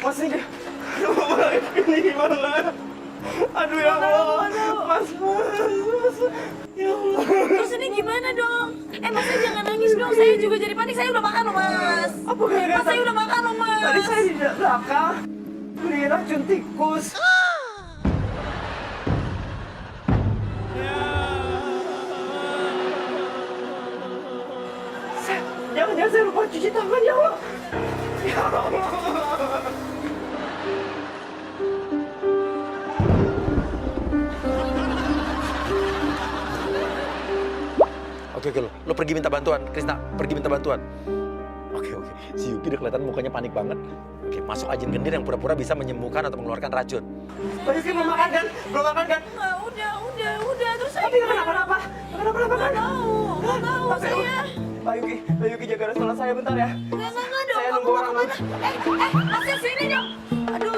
Mas ini, aduh, ini gimana? Aduh ya Allah, Mas, ya Allah. Terus ini gimana dong? Mas saya jangan nangis dong, saya juga jadi panik, saya udah makan loh Mas. Apa gara-gara Mas saya udah makan loh Mas. Tadi saya di belakang beli racun tikus. Jangan-jangan saya lupa cuci tangan ya Allah. Ya Allah. Oke, lo pergi minta bantuan, Krisna, pergi minta bantuan. Oke, si Yuki udah kelihatan mukanya panik banget. Oke, masuk ajin gendir yang pura-pura bisa menyembuhkan atau mengeluarkan racun. Pak Yuki belum makan kan? Belum makan kan? Nggak, udah, terus saya Tapi nggak kenapa-napa. Nggak kenapa-napa kan? nggak tahu saya. Pak Yuki jaga restoran saya bentar ya. Nggak dong, Saya kamu nunggu mau orang kemana? Mas sini dong. Aduh.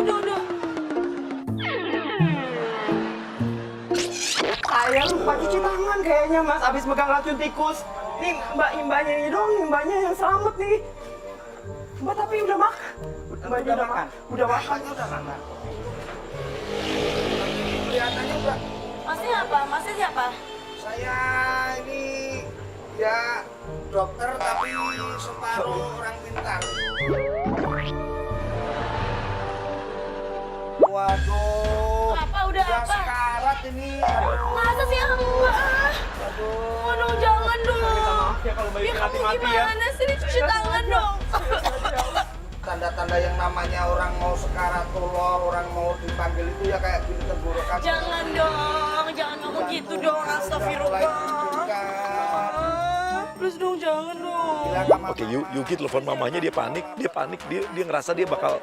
Saya lupa cuci tangan kayaknya Mas, abis megang racun tikus. Ini mbaknya ini dong, mbaknya yang selamat nih. Mbak tapi udah makan. Mbaknya udah makan. Udah makan. Kelihatannya udah. Masnya siapa? Saya ini ya dokter tapi separuh orang pintar. Waduh. Apa, udah apa? Sekarat ini. Aduh. Masa sih enggak? Waduh, jangan dong. Maaf ya kalau Mbak Ya Yuki kamu mati-mati ya. gimana sih? Cuci tangan dong. Tanda-tanda yang namanya orang mau sekaratullah, orang mau dipanggil itu ya kayak gini tenggorokan. Jangan dong, jangan ngomong gitu dong. Astagfirullah. Please dong, jangan dong. Oke, Yuki telepon mamanya, dia panik, dia ngerasa dia bakal...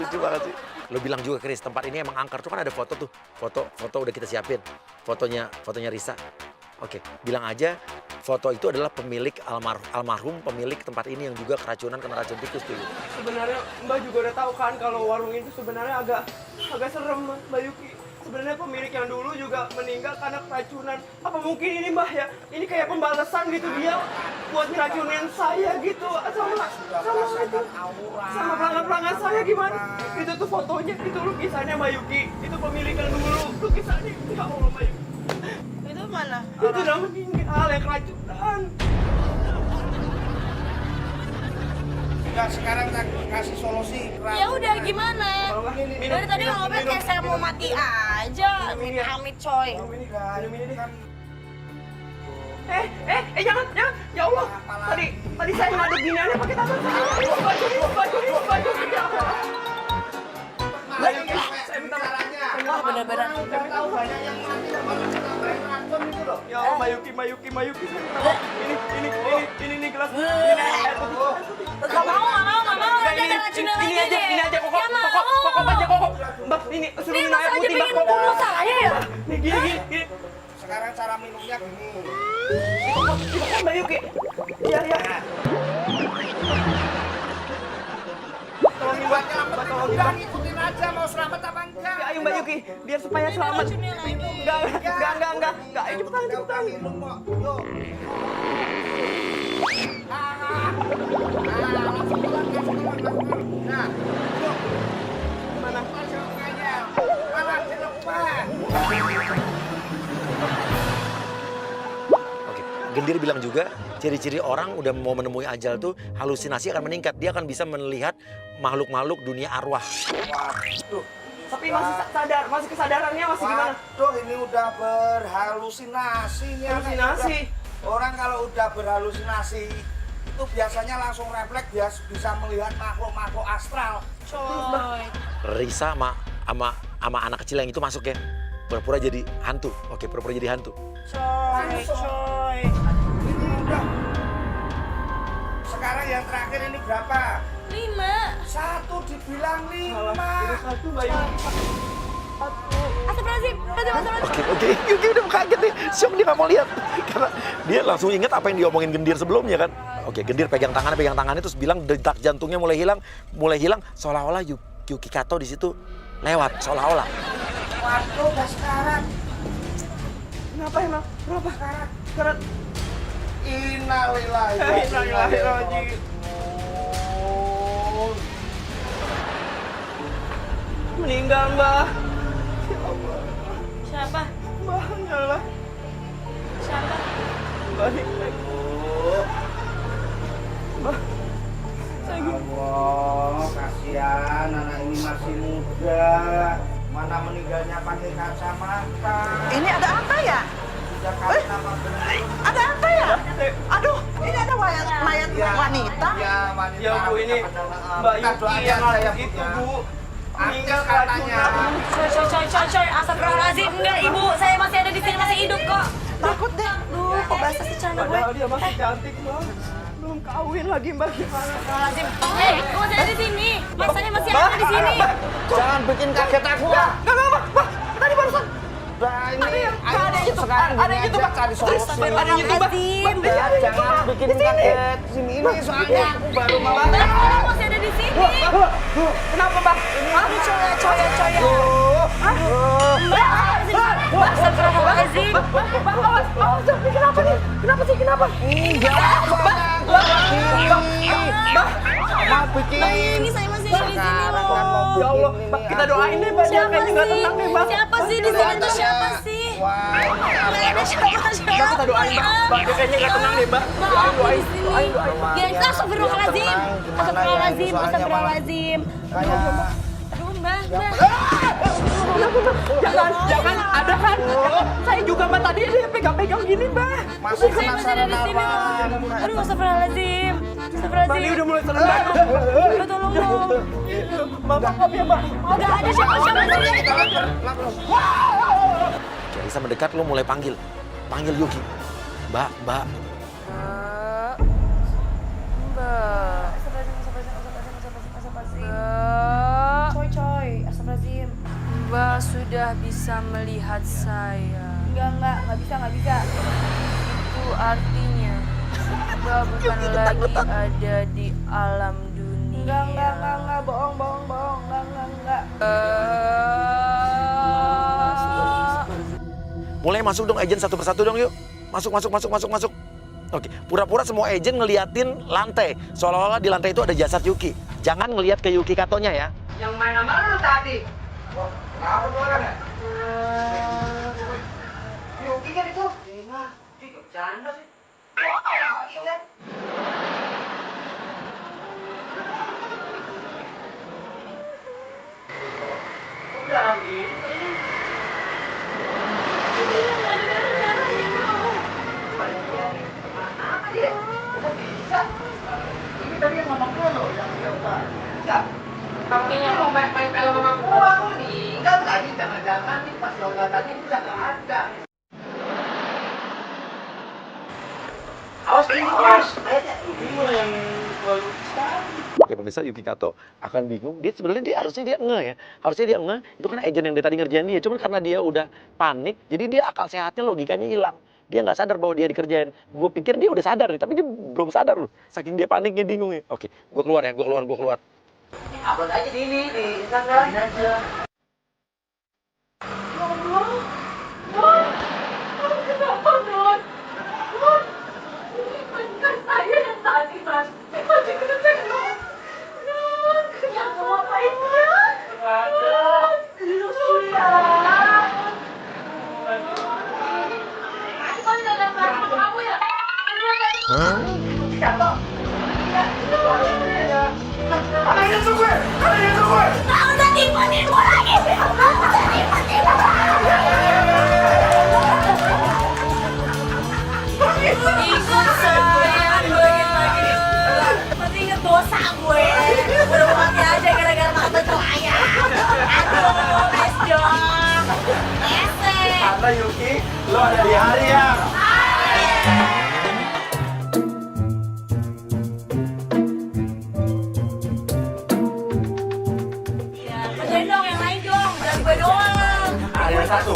Lucu banget sih. Lo bilang juga, Chris, tempat ini emang angker. Tuh kan ada foto tuh. Foto udah kita siapin. Fotonya Risa. Oke, bilang aja foto itu adalah pemilik almarhum pemilik tempat ini yang juga keracunan kena racun tikus dulu. Sebenarnya Mbak juga udah tahu kan kalau warung itu sebenarnya agak serem Mbak Yuki. Sebenarnya pemilik yang dulu juga meninggal karena keracunan. Apa mungkin ini Mbak ya? Ini kayak pembalasan gitu dia buat ngeracunin saya gitu sama pelanggan-pelanggan saya gimana? Itu tuh fotonya, itu lukisannya Mbak Yuki. Itu pemilik yang dulu lukisannya. Ya Allah Mbak Yuki. Itu mana? Itu udah meninggal yang keracunan. Enggak, sekarang tak kasih solusi. Ya udah gimana? Kalau nggak, minum, Dari tadi minum, ngomongin minum. kayak saya mau mati aja. Minum ya. Amit coy. Minum ini deh. Jangan. Ya Allah. Tadi saya ngaduk gini aja pakai tangan saya. Baju. Saya minta caranya. Wah, bener-bener. Tahu banyak yang mati sama racun itu loh. Ya Allah, Mayuki. Ini nih gelas. Gak mau. Nanti ada racunnya lagi deh. Ini aja kok. Ya mau. Kok aja kok. Mbak, ini Ini suruh minum mas air aja putih, Mbak. pengen bunuh saya ya? Nih gini. Sekarang cara minumnya gini. Itu kan Mayuki. Iya. Tolongin Mbak. Tolongin Udah Mbak. ngikutin aja mau selamat apa enggak. Ayo Mbak Yuki, biar supaya selamat. Racunnya lagi. Enggak. Ayo cepetan. Minum kok. Yuk. Langsung keluar. Nah, yuk. Mana? Masuk aja. Mana di depan. Oke, Gendir bilang juga ciri-ciri orang udah mau menemui ajal tuh halusinasi akan meningkat. Dia akan bisa melihat makhluk-makhluk dunia arwah. Waduh. Tapi masih kesadarannya masih gimana? Waduh, ini udah berhalusinasi nih. Halusinasi. Orang kalau udah berhalusinasi itu biasanya langsung refleks dia bisa melihat makhluk-makhluk astral. Coy. Risa sama anak kecil yang itu masuk ya. Pura-pura jadi hantu. Oke, pura-pura jadi hantu. Coy. Ini udah. Sekarang yang terakhir ini berapa? 5. Satu dibilang 5. Udah satu Mbak Yuki. Astagfirullahaladzim. Oke, Yuki udah kaget nih. Syok dia nggak mau lihat. Karena dia langsung inget apa yang diomongin Gendir sebelumnya kan. Oke, Gendir pegang tangannya terus bilang detak jantungnya mulai hilang seolah-olah Yuki Kato di situ lewat seolah-olah. Waduh, udah sekarat. Kenapa emang? Kenapa? Sekarat. Innalillahi wa inna ilaihi raji'un. Meninggal, Mbah. Siapa? Mbahnya lah. Siapa? Mbah Ipek. Mbah. Saya Allah, kasihan anak ini masih muda. Mana meninggalnya pakai kacamata. Ini ada apa ya? Sudah karena gendut. Ada apa ya? Aduh, ini ada mayat Ya, wanita. Ya, wanita. Ya Bu, ini Mbak Yuki yang itu Bu. Meninggal keracunan. Coy, astagfirullahaladzim. Enggak, Ibu. Saya masih ada di sini, masih hidup kok. Takut deh. Duh, kok basah sih celana gue? Padahal dia masih cantik, Mbak. Belum kawin lagi, Mbak. Gimana? Astagfirullahaladzim. Kok masih ada di sini? Masanya masih ada di sini. Jangan bikin kaget aku. Mbak. Tadi barusan. Nah, ini ada yang YouTube. sekarang Ada yang gini YouTube, aja Mbak. cari solusi. Ada yang YouTube, Mbak. Astagfirullahaladzim. Jangan bikin kaget. Sini ini soalnya aku baru mau. Kok masih ada di sini? Kenapa, Mbak? Aduh, coy. Mbak, astagfirullahaladzim. Mbak, awas, ini kenapa nih? Kenapa sih, kenapa? Enggak, mau bikin. Ini saya masih ada di sini loh. Ya Allah, Mbak, kita doain deh, Mbak. Dia Siapa kayaknya nggak sih? tenang nih, Mbak. Siapa sih di sini tuh siapa sih? Wah, Nggak ada siapa. Mbak, kita doain, Mbak. Mbak, dia kayaknya nggak tenang deh, Mbak. Doain di sini. Ya, astagfirullahaladzim. Astagfirullahaladzim. Astagfirullahaladzim. Aduh, Mbak. Jangan, ada kan? Saya juga, Mbak, tadi dia pegang-pegang gini, Mbak. masih Saya masih ada penasaran di sini apa? loh. Aduh, astagfirullahaladzim. Mbak, Astagfirullahaladzim. ini udah mulai serem, Mbak. Mbak, tolong dong. Mbak, maaf ya, Mbak. Nggak ada siapa-siapa di sini. Bisa mendekat, lo mulai panggil Yuki. Mbak. Coy, astagfirullahaladzim. Mbak sudah bisa melihat saya. Nggak bisa. Itu artinya Mbak bukan lagi ada di alam dunia. Enggak, bohong, enggak. Mulai masuk dong agent satu persatu dong yuk. Masuk. Oke, pura-pura semua agent ngeliatin lantai. Seolah-olah di lantai itu ada jasad Yuki. Jangan ngeliat ke Yuki Katonya ya. Yang main sama lu tadi. Apa tuh orang ya? Yuki kan itu. Bercanda sih. Udah gitu. Ini tadi yang ngomong dulu yang enggak. Kalau mau main film sama gua, aku meninggal tadi. Jangan-jangan nih pas yoga tadi udah nggak ada. Awas ini mas, ini yang Oke pemirsa, Yuki Kato akan bingung. Dia sebenarnya harusnya dia nge ya. Harusnya dia nge. Itu kan agent yang dari tadi ngerjain dia. Cuma karena dia udah panik, jadi dia akal sehatnya logikanya hilang. Dia nggak sadar bahwa dia dikerjain. Gue pikir dia udah sadar nih, tapi dia belum sadar loh. Saking dia paniknya bingung ya. Oke, gue keluar ya, gue keluar. upload aja di ini di Instagram aja. Ya Allah, kenapa Don? Ini kan saya yang tadi mas. Masih kena Don. Ya kamu apain ya? Ada. Lu sudah. Aku kan udah dapat kamu ya. Jatuh. Ada yang nyusul gue! Nah, udah tipu-tipu lagi! Udah tipu-tipu Ikut sayang lagi. Masih inget dosa gue. Udah mati aja gara-gara takut celaya. Aduh, nice job. Esek. Karena Yuki, lo ada di hari ya. Ya, kerjain dong yang lain dong. Jangan gue doang. Ada satu.